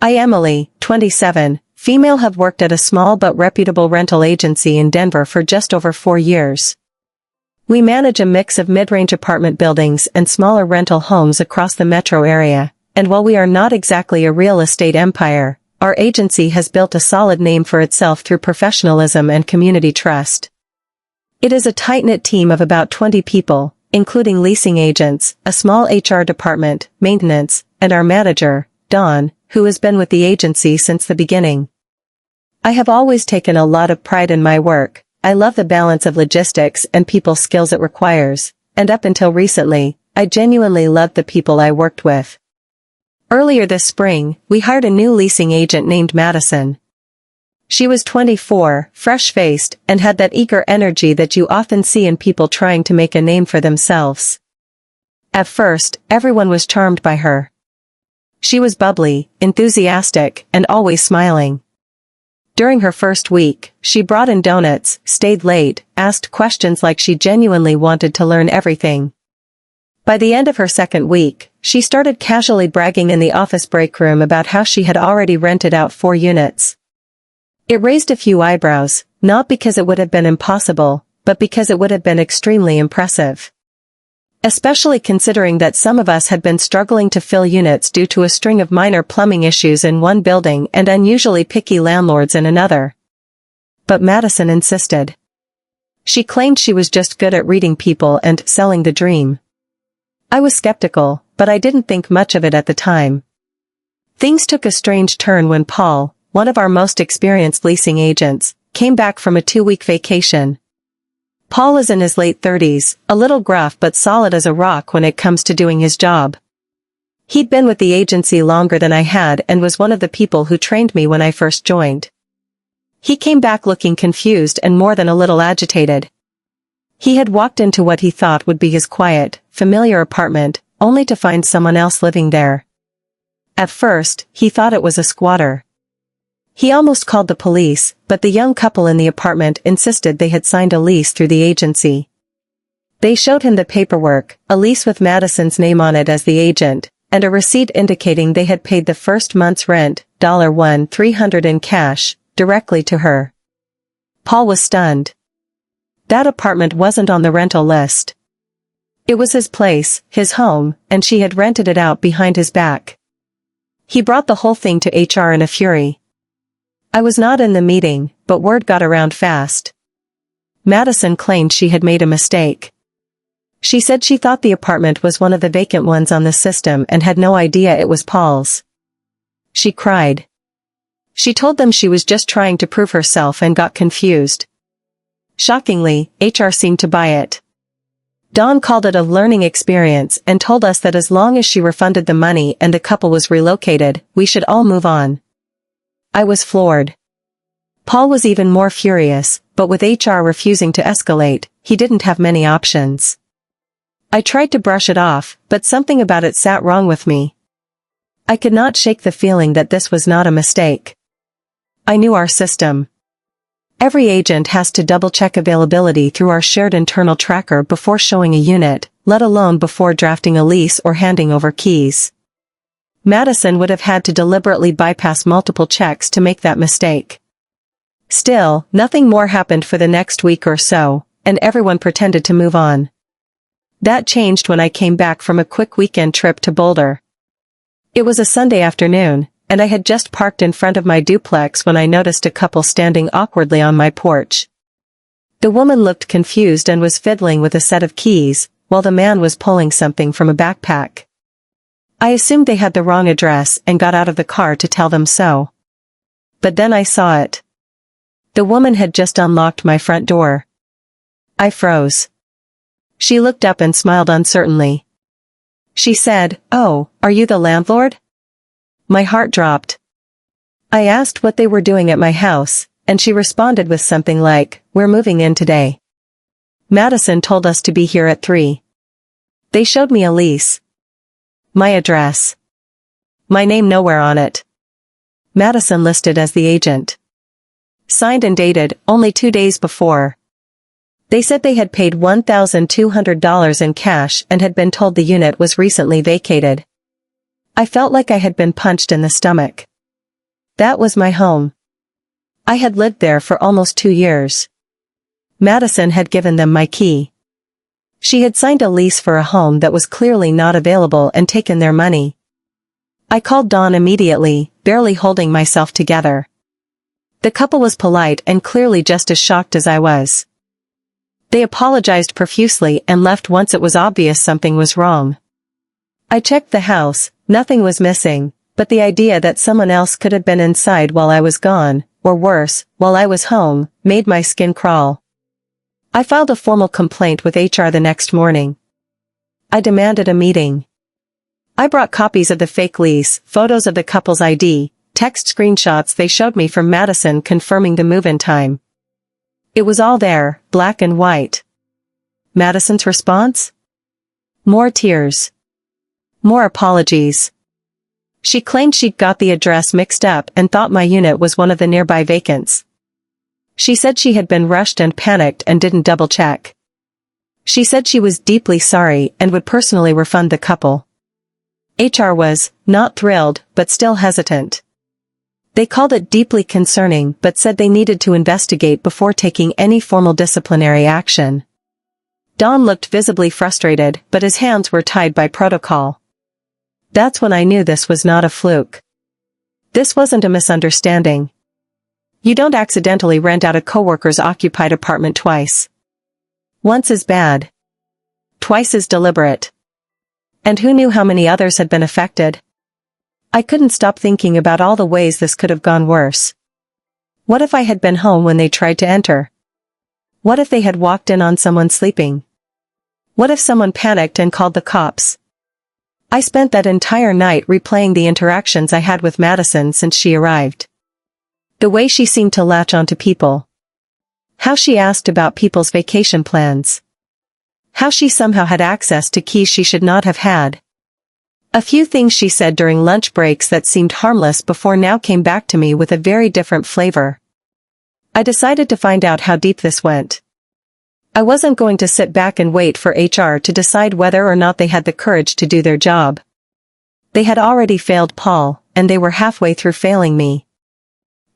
I, Emily, 27, female, have worked at a small but reputable rental agency in Denver for just over 4 years. We manage a mix of mid-range apartment buildings and smaller rental homes across the metro area, and while we are not exactly a real estate empire, our agency has built a solid name for itself through professionalism and community trust. It is a tight-knit team of about 20 people, including leasing agents, a small HR department, maintenance, and our manager, Dawn, who has been with the agency since the beginning. I have always taken a lot of pride in my work. I love the balance of logistics and people skills it requires, and up until recently, I genuinely loved the people I worked with. Earlier this spring, we hired a new leasing agent named Madison. She was 24, fresh-faced, and had that eager energy that you often see in people trying to make a name for themselves. At first, everyone was charmed by her. She was bubbly, enthusiastic, and always smiling. During her first week, she brought in donuts, stayed late, asked questions like she genuinely wanted to learn everything. By the end of her second week, she started casually bragging in the office break room about how she had already rented out 4 units. It raised a few eyebrows, not because it would have been impossible, but because it would have been extremely impressive. Especially considering that some of us had been struggling to fill units due to a string of minor plumbing issues in one building and unusually picky landlords in another. But Madison insisted. She claimed she was just good at reading people and selling the dream. I was skeptical, but I didn't think much of it at the time. Things took a strange turn when Paul, one of our most experienced leasing agents, came back from a 2-week vacation. Paul is in his late 30s, a little gruff but solid as a rock when it comes to doing his job. He'd been with the agency longer than I had and was one of the people who trained me when I first joined. He came back looking confused and more than a little agitated. He had walked into what he thought would be his quiet, familiar apartment, only to find someone else living there. At first, he thought it was a squatter. He almost called the police, but the young couple in the apartment insisted they had signed a lease through the agency. They showed him the paperwork, a lease with Madison's name on it as the agent, and a receipt indicating they had paid the first month's rent, $1,300 in cash, directly to her. Paul was stunned. That apartment wasn't on the rental list. It was his place, his home, and she had rented it out behind his back. He brought the whole thing to HR in a fury. I was not in the meeting, but word got around fast. Madison claimed she had made a mistake. She said she thought the apartment was one of the vacant ones on the system and had no idea it was Paul's. She cried. She told them she was just trying to prove herself and got confused. Shockingly, HR seemed to buy it. Dawn called it a learning experience and told us that as long as she refunded the money and the couple was relocated, we should all move on. I was floored. Paul was even more furious, but with HR refusing to escalate, he didn't have many options. I tried to brush it off, but something about it sat wrong with me. I could not shake the feeling that this was not a mistake. I knew our system. Every agent has to double-check availability through our shared internal tracker before showing a unit, let alone before drafting a lease or handing over keys. Madison would have had to deliberately bypass multiple checks to make that mistake. Still, nothing more happened for the next week or so, and everyone pretended to move on. That changed when I came back from a quick weekend trip to Boulder. It was a Sunday afternoon, and I had just parked in front of my duplex when I noticed a couple standing awkwardly on my porch. The woman looked confused and was fiddling with a set of keys, while the man was pulling something from a backpack. I assumed they had the wrong address and got out of the car to tell them so. But then I saw it. The woman had just unlocked my front door. I froze. She looked up and smiled uncertainly. She said, "Oh, are you the landlord?" My heart dropped. I asked what they were doing at my house, and she responded with something like, "We're moving in today. Madison told us to be here at 3. They showed me a lease. My address. My name nowhere on it. Madison listed as the agent. Signed and dated, only 2 days before. They said they had paid $1,200 in cash and had been told the unit was recently vacated. I felt like I had been punched in the stomach. That was my home. I had lived there for almost 2 years. Madison had given them my key. She had signed a lease for a home that was clearly not available and taken their money. I called Dawn immediately, barely holding myself together. The couple was polite and clearly just as shocked as I was. They apologized profusely and left once it was obvious something was wrong. I checked the house, nothing was missing, but the idea that someone else could have been inside while I was gone, or worse, while I was home, made my skin crawl. I filed a formal complaint with HR the next morning. I demanded a meeting. I brought copies of the fake lease, photos of the couple's ID, text screenshots they showed me from Madison confirming the move-in time. It was all there, black and white. Madison's response? More tears. More apologies. She claimed she'd got the address mixed up and thought my unit was one of the nearby vacants. She said she had been rushed and panicked and didn't double-check. She said she was deeply sorry and would personally refund the couple. HR was not thrilled, but still hesitant. They called it deeply concerning but said they needed to investigate before taking any formal disciplinary action. Don looked visibly frustrated, but his hands were tied by protocol. That's when I knew this was not a fluke. This wasn't a misunderstanding. You don't accidentally rent out a coworker's occupied apartment twice. Once is bad. Twice is deliberate. And who knew how many others had been affected? I couldn't stop thinking about all the ways this could have gone worse. What if I had been home when they tried to enter? What if they had walked in on someone sleeping? What if someone panicked and called the cops? I spent that entire night replaying the interactions I had with Madison since she arrived. The way she seemed to latch onto people. How she asked about people's vacation plans. How she somehow had access to keys she should not have had. A few things she said during lunch breaks that seemed harmless before now came back to me with a very different flavor. I decided to find out how deep this went. I wasn't going to sit back and wait for HR to decide whether or not they had the courage to do their job. They had already failed Paul, and they were halfway through failing me.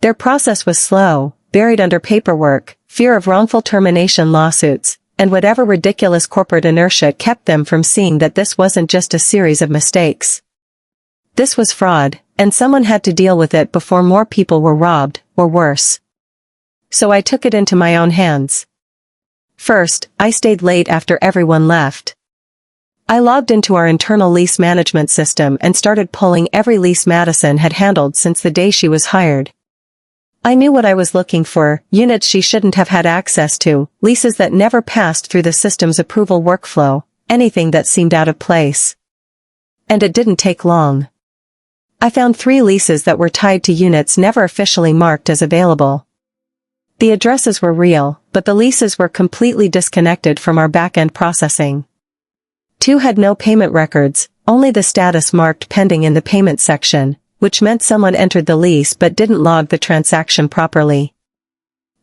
Their process was slow, buried under paperwork, fear of wrongful termination lawsuits, and whatever ridiculous corporate inertia kept them from seeing that this wasn't just a series of mistakes. This was fraud, and someone had to deal with it before more people were robbed, or worse. So I took it into my own hands. First, I stayed late after everyone left. I logged into our internal lease management system and started pulling every lease Madison had handled since the day she was hired. I knew what I was looking for, units she shouldn't have had access to, leases that never passed through the system's approval workflow, anything that seemed out of place. And it didn't take long. I found 3 leases that were tied to units never officially marked as available. The addresses were real, but the leases were completely disconnected from our back-end processing. 2 had no payment records, only the status marked pending in the payment section, which meant someone entered the lease but didn't log the transaction properly.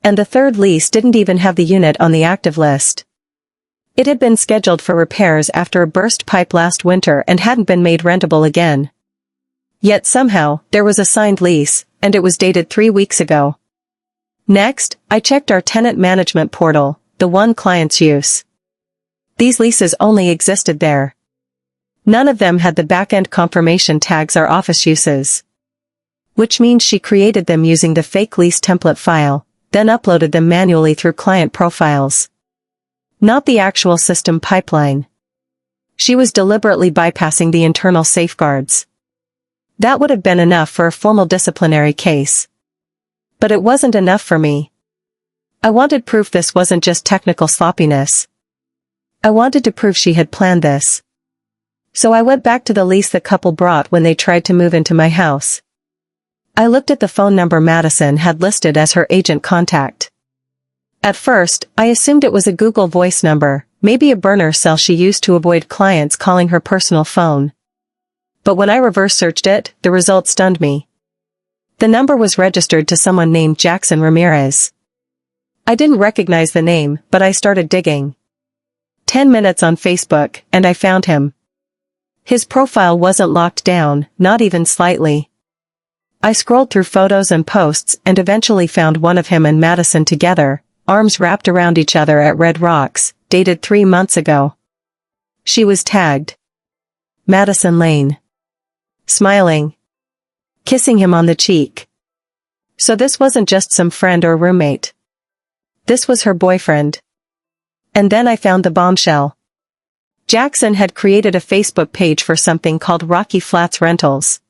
And the 3rd lease didn't even have the unit on the active list. It had been scheduled for repairs after a burst pipe last winter and hadn't been made rentable again. Yet somehow, there was a signed lease, and it was dated 3 weeks ago. Next, I checked our tenant management portal, the one clients use. These leases only existed there. None of them had the back-end confirmation tags our office uses. Which means she created them using the fake lease template file, then uploaded them manually through client profiles. Not the actual system pipeline. She was deliberately bypassing the internal safeguards. That would have been enough for a formal disciplinary case. But it wasn't enough for me. I wanted proof this wasn't just technical sloppiness. I wanted to prove she had planned this. So I went back to the lease the couple brought when they tried to move into my house. I looked at the phone number Madison had listed as her agent contact. At first, I assumed it was a Google Voice number, maybe a burner cell she used to avoid clients calling her personal phone. But when I reverse searched it, the result stunned me. The number was registered to someone named Jackson Ramirez. I didn't recognize the name, but I started digging. 10 minutes on Facebook, and I found him. His profile wasn't locked down, not even slightly. I scrolled through photos and posts and eventually found one of him and Madison together, arms wrapped around each other at Red Rocks, dated 3 months ago. She was tagged Madison Lane. Smiling. Kissing him on the cheek. So this wasn't just some friend or roommate. This was her boyfriend. And then I found the bombshell. Jackson had created a Facebook page for something called Rocky Flats Rentals.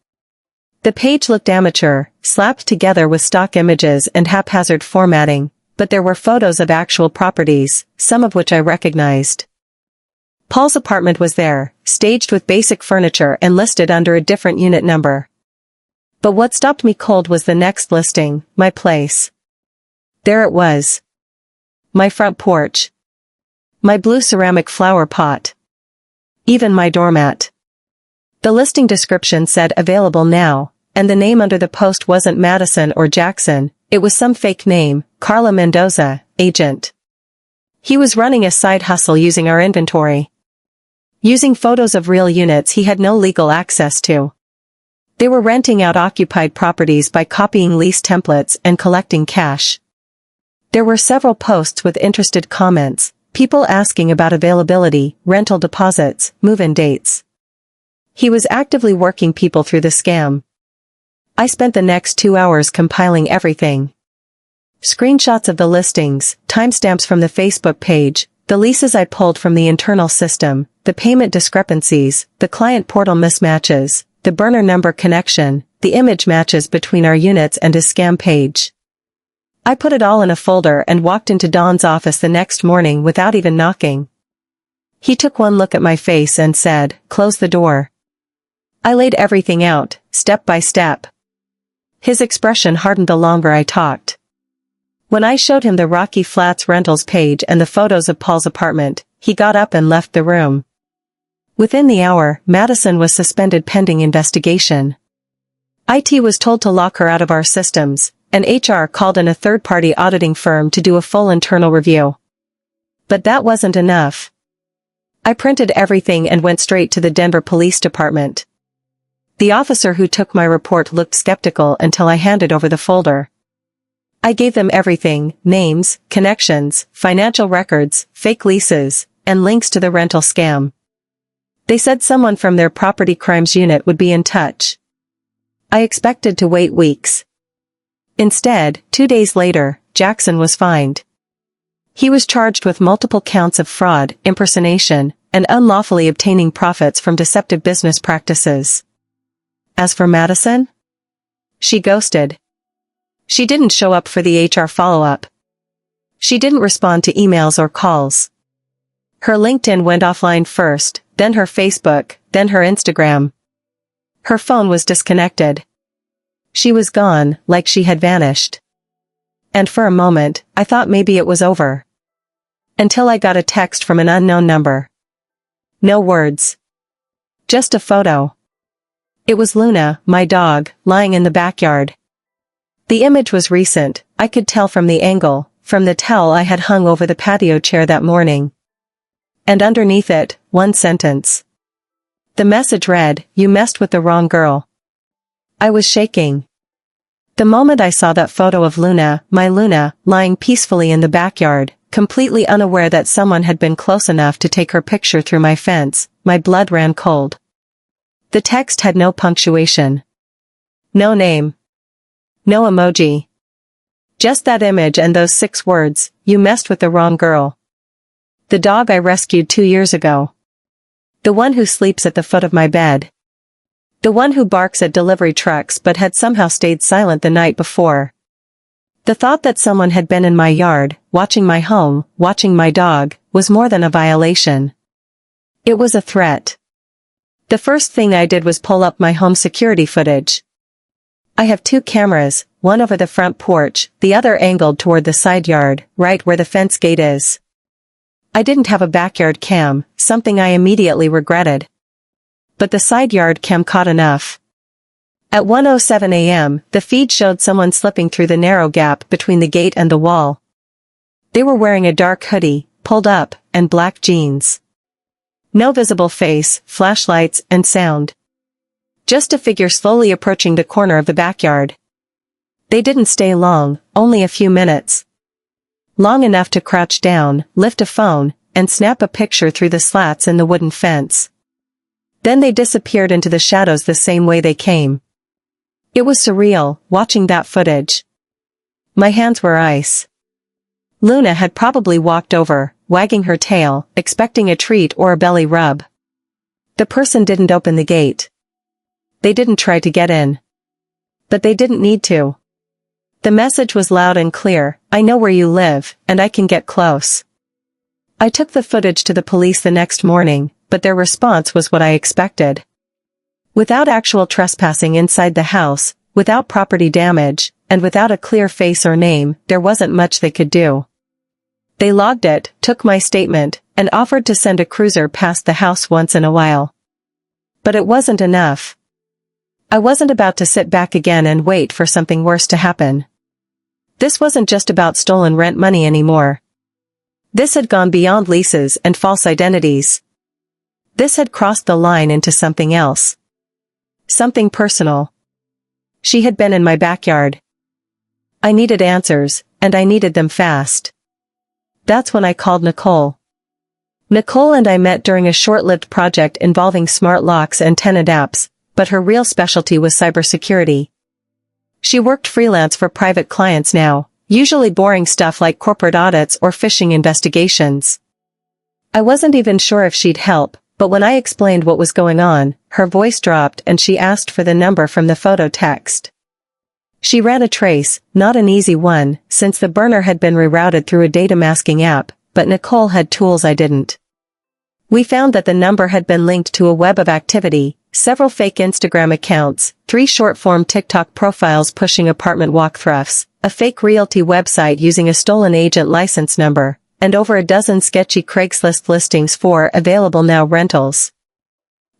The page looked amateur, slapped together with stock images and haphazard formatting, but there were photos of actual properties, some of which I recognized. Paul's apartment was there, staged with basic furniture and listed under a different unit number. But what stopped me cold was the next listing, my place. There it was. My front porch. My blue ceramic flower pot. Even my doormat. The listing description said available now, and the name under the post wasn't Madison or Jackson, it was some fake name, Carla Mendoza, agent. He was running a side hustle using our inventory. Using photos of real units he had no legal access to. They were renting out occupied properties by copying lease templates and collecting cash. There were several posts with interested comments, people asking about availability, rental deposits, move-in dates. He was actively working people through the scam. I spent the next 2 hours compiling everything. Screenshots of the listings, timestamps from the Facebook page, the leases I pulled from the internal system, the payment discrepancies, the client portal mismatches, the burner number connection, the image matches between our units and his scam page. I put it all in a folder and walked into Don's office the next morning without even knocking. He took one look at my face and said, "Close the door." I laid everything out, step by step. His expression hardened the longer I talked. When I showed him the Rocky Flats Rentals page and the photos of Paul's apartment, he got up and left the room. Within the hour, Madison was suspended pending investigation. IT was told to lock her out of our systems, and HR called in a third-party auditing firm to do a full internal review. But that wasn't enough. I printed everything and went straight to the Denver Police Department. The officer who took my report looked skeptical until I handed over the folder. I gave them everything, names, connections, financial records, fake leases, and links to the rental scam. They said someone from their property crimes unit would be in touch. I expected to wait weeks. Instead, 2 days later, Jackson was fined. He was charged with multiple counts of fraud, impersonation, and unlawfully obtaining profits from deceptive business practices. As for Madison? She ghosted. She didn't show up for the HR follow-up. She didn't respond to emails or calls. Her LinkedIn went offline first, then her Facebook, then her Instagram. Her phone was disconnected. She was gone, like she had vanished. And for a moment, I thought maybe it was over. Until I got a text from an unknown number. No words. Just a photo. It was Luna, my dog, lying in the backyard. The image was recent, I could tell from the angle, from the towel I had hung over the patio chair that morning. And underneath it, one sentence. The message read, "You messed with the wrong girl." I was shaking. The moment I saw that photo of Luna, my Luna, lying peacefully in the backyard, completely unaware that someone had been close enough to take her picture through my fence, my blood ran cold. The text had no punctuation. No name. No emoji. Just that image and those 6 words, "You messed with the wrong girl." The dog I rescued 2 years ago. The one who sleeps at the foot of my bed. The one who barks at delivery trucks but had somehow stayed silent the night before. The thought that someone had been in my yard, watching my home, watching my dog, was more than a violation. It was a threat. The first thing I did was pull up my home security footage. I have 2 cameras, one over the front porch, the other angled toward the side yard, right where the fence gate is. I didn't have a backyard cam, something I immediately regretted. But the side yard cam caught enough. At 1:07 a.m., the feed showed someone slipping through the narrow gap between the gate and the wall. They were wearing a dark hoodie, pulled up, and black jeans. No visible face, flashlights, and sound. just a figure slowly approaching the corner of the backyard. They didn't stay long, only a few minutes. Long enough to crouch down, lift a phone, and snap a picture through the slats in the wooden fence. Then they disappeared into the shadows the same way they came. It was surreal, watching that footage. My hands were ice. Luna had probably walked over, wagging her tail, expecting a treat or a belly rub. The person didn't open the gate. They didn't try to get in. But they didn't need to. The message was loud and clear: I know where you live, and I can get close. I took the footage to the police the next morning, but their response was what I expected. Without actual trespassing inside the house, without property damage, and without a clear face or name, there wasn't much they could do. They logged it, took my statement, and offered to send a cruiser past the house once in a while. But it wasn't enough. I wasn't about to sit back again and wait for something worse to happen. This wasn't just about stolen rent money anymore. This had gone beyond leases and false identities. This had crossed the line into something else. Something personal. She had been in my backyard. I needed answers, and I needed them fast. That's when I called Nicole. Nicole and I met during a short-lived project involving smart locks and tenant apps, but her real specialty was cybersecurity. She worked freelance for private clients now, usually boring stuff like corporate audits or phishing investigations. I wasn't even sure if she'd help, but when I explained what was going on, her voice dropped and she asked for the number from the photo text. She ran a trace, not an easy one, since the burner had been rerouted through a data masking app, but Nicole had tools I didn't. We found that the number had been linked to a web of activity, several fake Instagram accounts, 3 short-form TikTok profiles pushing apartment walkthroughs, a fake realty website using a stolen agent license number, and over a dozen sketchy Craigslist listings for available now rentals.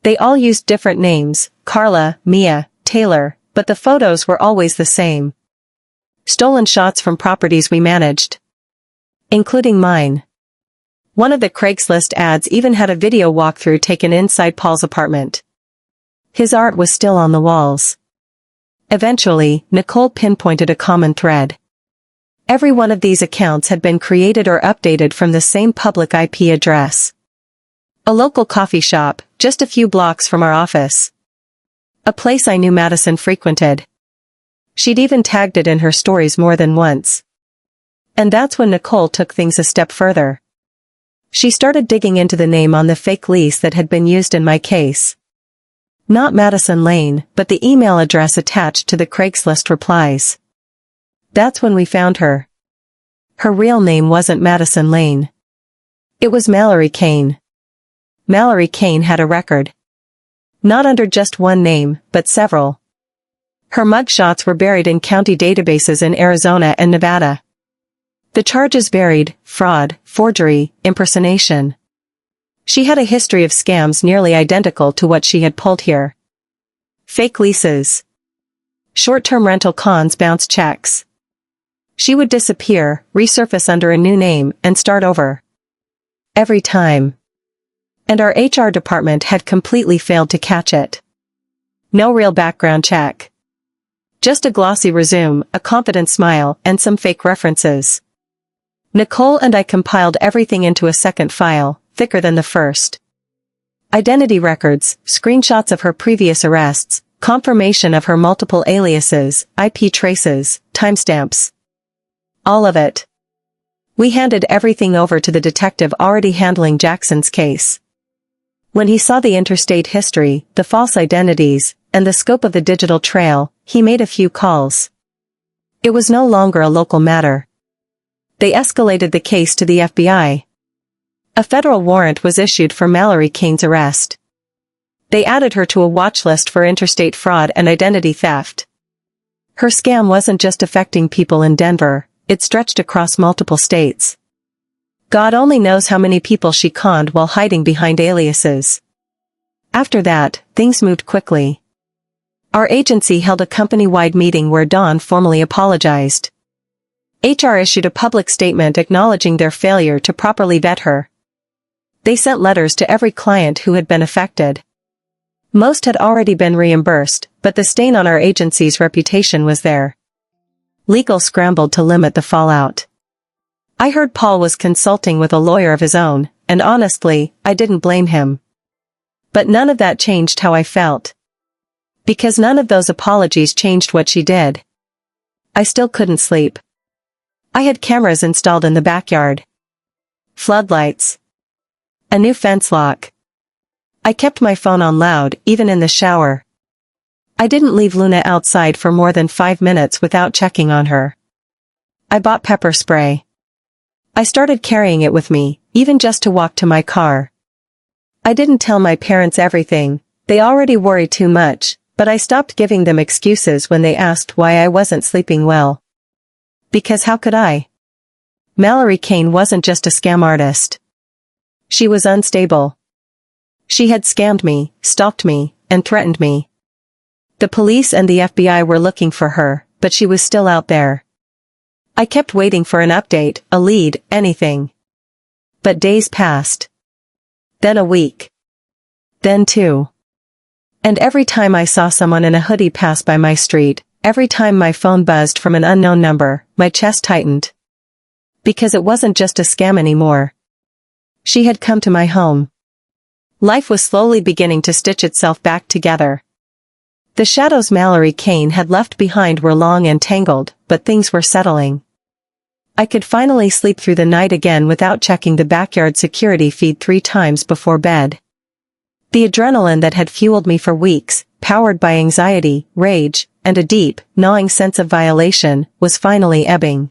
They all used different names: Carla, Mia, Taylor, but the photos were always the same. Stolen shots from properties we managed. Including mine. One of the Craigslist ads even had a video walkthrough taken inside Paul's apartment. His art was still on the walls. Eventually, Nicole pinpointed a common thread. Every one of these accounts had been created or updated from the same public IP address. A local coffee shop, just a few blocks from our office. A place I knew Madison frequented. She'd even tagged it in her stories more than once. And that's when Nicole took things a step further. She started digging into the name on the fake lease that had been used in my case. Not Madison Lane, but the email address attached to the Craigslist replies. That's when we found her. Her real name wasn't Madison Lane. It was Mallory Kane. Mallory Kane had a record. Not under just one name, but several. Her mugshots were buried in county databases in Arizona and Nevada. The charges varied: fraud, forgery, impersonation. She had a history of scams nearly identical to what she had pulled here. Fake leases. Short-term rental cons bounce checks. She would disappear, resurface under a new name, and start over. Every time. And our HR department had completely failed to catch it. No real background check. Just a glossy resume, a confident smile, and some fake references. Nicole and I compiled everything into a second file, thicker than the first. Identity records, screenshots of her previous arrests, confirmation of her multiple aliases, IP traces, timestamps. All of it. We handed everything over to the detective already handling Jackson's case. When he saw the interstate history, the false identities, and the scope of the digital trail, he made a few calls. It was no longer a local matter. They escalated the case to the FBI. A federal warrant was issued for Mallory Kane's arrest. They added her to a watch list for interstate fraud and identity theft. Her scam wasn't just affecting people in Denver, it stretched across multiple states. God only knows how many people she conned while hiding behind aliases. After that, things moved quickly. Our agency held a company-wide meeting where Dawn formally apologized. HR issued a public statement acknowledging their failure to properly vet her. They sent letters to every client who had been affected. Most had already been reimbursed, but the stain on our agency's reputation was there. Legal scrambled to limit the fallout. I heard Paul was consulting with a lawyer of his own, and honestly, I didn't blame him. But none of that changed how I felt. Because none of those apologies changed what she did. I still couldn't sleep. I had cameras installed in the backyard. Floodlights. A new fence lock. I kept my phone on loud, even in the shower. I didn't leave Luna outside for more than 5 minutes without checking on her. I bought pepper spray. I started carrying it with me, even just to walk to my car. I didn't tell my parents everything, they already worry too much, but I stopped giving them excuses when they asked why I wasn't sleeping well. Because how could I? Mallory Kane wasn't just a scam artist. She was unstable. She had scammed me, stalked me, and threatened me. The police and the FBI were looking for her, but she was still out there. I kept waiting for an update, a lead, anything. But days passed. Then a week. Then 2. And every time I saw someone in a hoodie pass by my street, every time my phone buzzed from an unknown number, my chest tightened. Because it wasn't just a scam anymore. She had come to my home. Life was slowly beginning to stitch itself back together. The shadows Mallory Kane had left behind were long and tangled, but things were settling. I could finally sleep through the night again without checking the backyard security feed 3 times before bed. The adrenaline that had fueled me for weeks, powered by anxiety, rage, and a deep, gnawing sense of violation, was finally ebbing.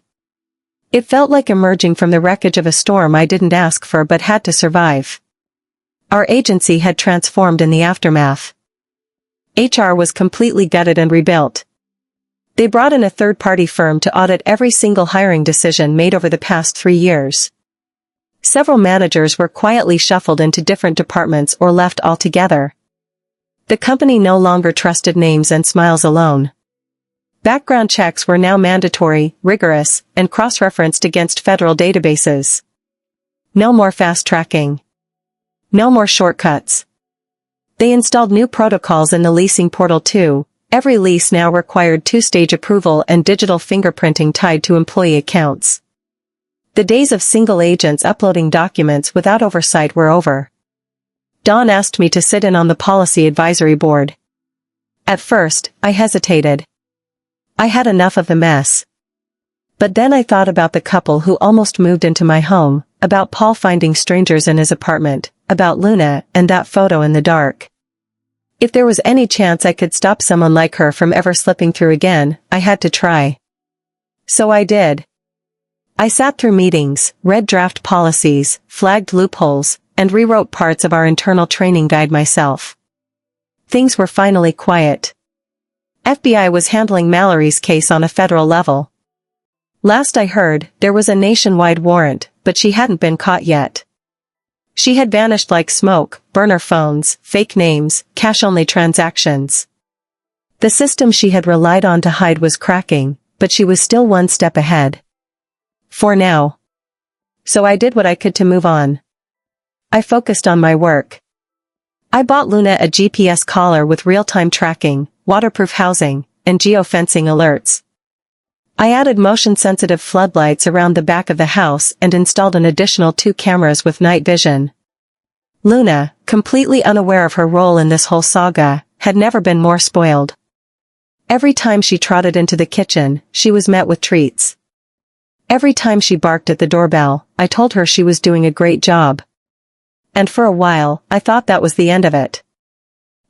It felt like emerging from the wreckage of a storm I didn't ask for but had to survive. Our agency had transformed in the aftermath. HR was completely gutted and rebuilt. They brought in a third-party firm to audit every single hiring decision made over the past 3 years. Several managers were quietly shuffled into different departments or left altogether. The company no longer trusted names and smiles alone. Background checks were now mandatory, rigorous, and cross-referenced against federal databases. No more fast-tracking. No more shortcuts. They installed new protocols in the leasing portal too. Every lease now required 2-stage approval and digital fingerprinting tied to employee accounts. The days of single agents uploading documents without oversight were over. Dawn asked me to sit in on the policy advisory board. At first, I hesitated. I had enough of the mess. But then I thought about the couple who almost moved into my home, about Paul finding strangers in his apartment, about Luna and that photo in the dark. If there was any chance I could stop someone like her from ever slipping through again, I had to try. So I did. I sat through meetings, read draft policies, flagged loopholes, and rewrote parts of our internal training guide myself. Things were finally quiet. FBI was handling Mallory's case on a federal level. Last I heard, there was a nationwide warrant, but she hadn't been caught yet. She had vanished like smoke, burner phones, fake names, cash-only transactions. The system she had relied on to hide was cracking, but she was still one step ahead. For now. So I did what I could to move on. I focused on my work. I bought Luna a GPS collar with real-time tracking, waterproof housing, and geofencing alerts. I added motion-sensitive floodlights around the back of the house and installed an additional 2 cameras with night vision. Luna, completely unaware of her role in this whole saga, had never been more spoiled. Every time she trotted into the kitchen, she was met with treats. Every time she barked at the doorbell, I told her she was doing a great job. And for a while, I thought that was the end of it.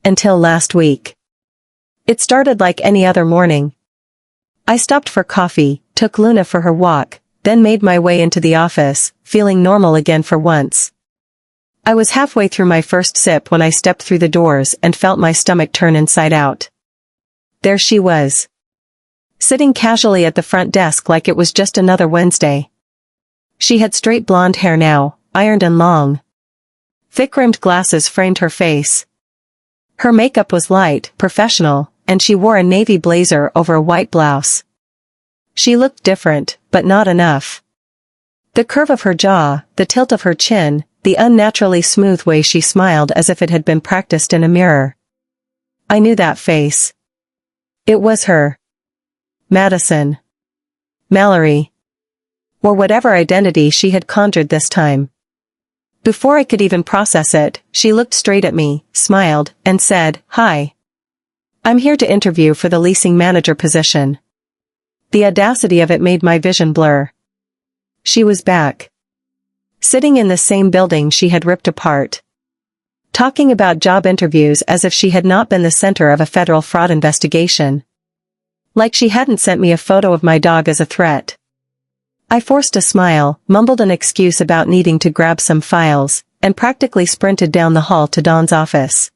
Until last week. It started like any other morning. I stopped for coffee, took Luna for her walk, then made my way into the office, feeling normal again for once. I was halfway through my first sip when I stepped through the doors and felt my stomach turn inside out. There she was. Sitting casually at the front desk like it was just another Wednesday. She had straight blonde hair now, ironed and long. Thick-rimmed glasses framed her face. Her makeup was light, professional, and she wore a navy blazer over a white blouse. She looked different, but not enough. The curve of her jaw, the tilt of her chin, the unnaturally smooth way she smiled as if it had been practiced in a mirror. I knew that face. It was her. Madison. Mallory. Or whatever identity she had conjured this time. Before I could even process it, she looked straight at me, smiled, and said, "Hi. I'm here to interview for the leasing manager position." The audacity of it made my vision blur. She was back. Sitting in the same building she had ripped apart. Talking about job interviews as if she had not been the center of a federal fraud investigation. Like she hadn't sent me a photo of my dog as a threat. I forced a smile, mumbled an excuse about needing to grab some files, and practically sprinted down the hall to Don's office.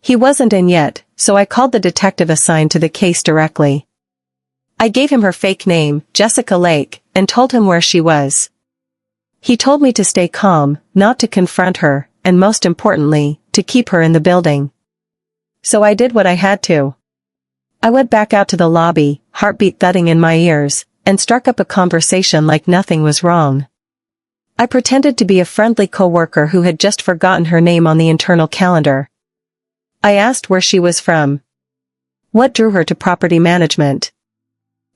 He wasn't in yet, so I called the detective assigned to the case directly. I gave him her fake name, Jessica Lake, and told him where she was. He told me to stay calm, not to confront her, and most importantly, to keep her in the building. So I did what I had to. I went back out to the lobby, heartbeat thudding in my ears, and struck up a conversation like nothing was wrong. I pretended to be a friendly coworker who had just forgotten her name on the internal calendar. I asked where she was from. What drew her to property management?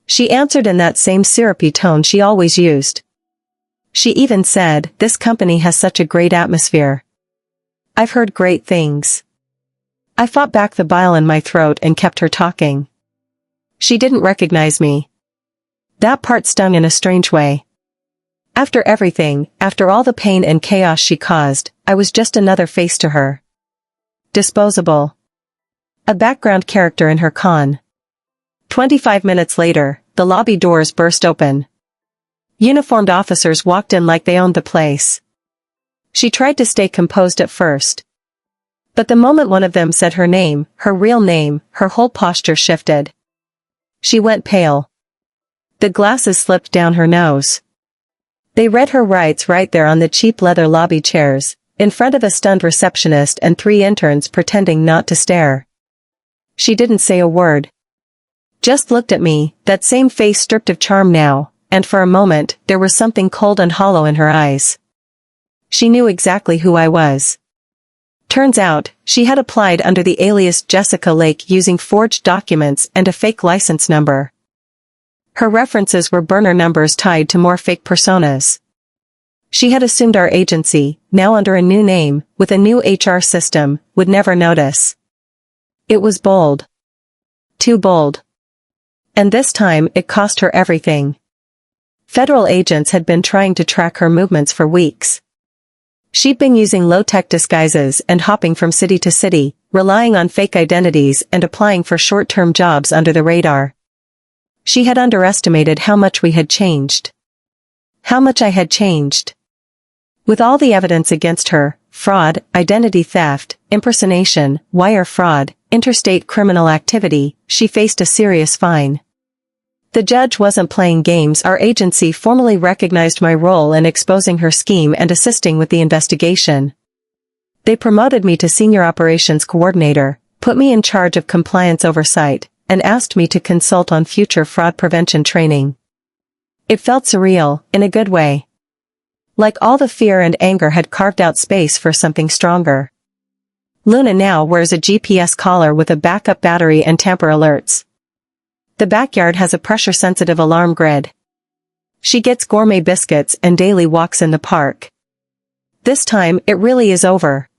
She answered in that same syrupy tone she always used. She even said, "This company has such a great atmosphere. I've heard great things." I fought back the bile in my throat and kept her talking. She didn't recognize me. That part stung in a strange way. After everything, after all the pain and chaos she caused, I was just another face to her. Disposable. A background character in her con. 25 minutes later, the lobby doors burst open. Uniformed officers walked in like they owned the place. She tried to stay composed at first. But the moment one of them said her name, her real name, her whole posture shifted. She went pale. The glasses slipped down her nose. They read her rights right there on the cheap leather lobby chairs, in front of a stunned receptionist and 3 interns pretending not to stare. She didn't say a word. Just looked at me, that same face stripped of charm now, and for a moment, there was something cold and hollow in her eyes. She knew exactly who I was. Turns out, she had applied under the alias Jessica Lake using forged documents and a fake license number. Her references were burner numbers tied to more fake personas. She had assumed our agency, now under a new name, with a new HR system, would never notice. It was bold. Too bold. And this time it cost her everything. Federal agents had been trying to track her movements for weeks. She'd been using low-tech disguises and hopping from city to city, relying on fake identities and applying for short-term jobs under the radar. She had underestimated how much we had changed. How much I had changed. With all the evidence against her, fraud, identity theft, impersonation, wire fraud, interstate criminal activity, she faced a serious fine. The judge wasn't playing games. Our agency formally recognized my role in exposing her scheme and assisting with the investigation. They promoted me to Senior Operations Coordinator, put me in charge of compliance oversight, and asked me to consult on future fraud prevention training. It felt surreal, in a good way. Like all the fear and anger had carved out space for something stronger. Luna now wears a GPS collar with a backup battery and tamper alerts. The backyard has a pressure-sensitive alarm grid. She gets gourmet biscuits and daily walks in the park. This time, it really is over.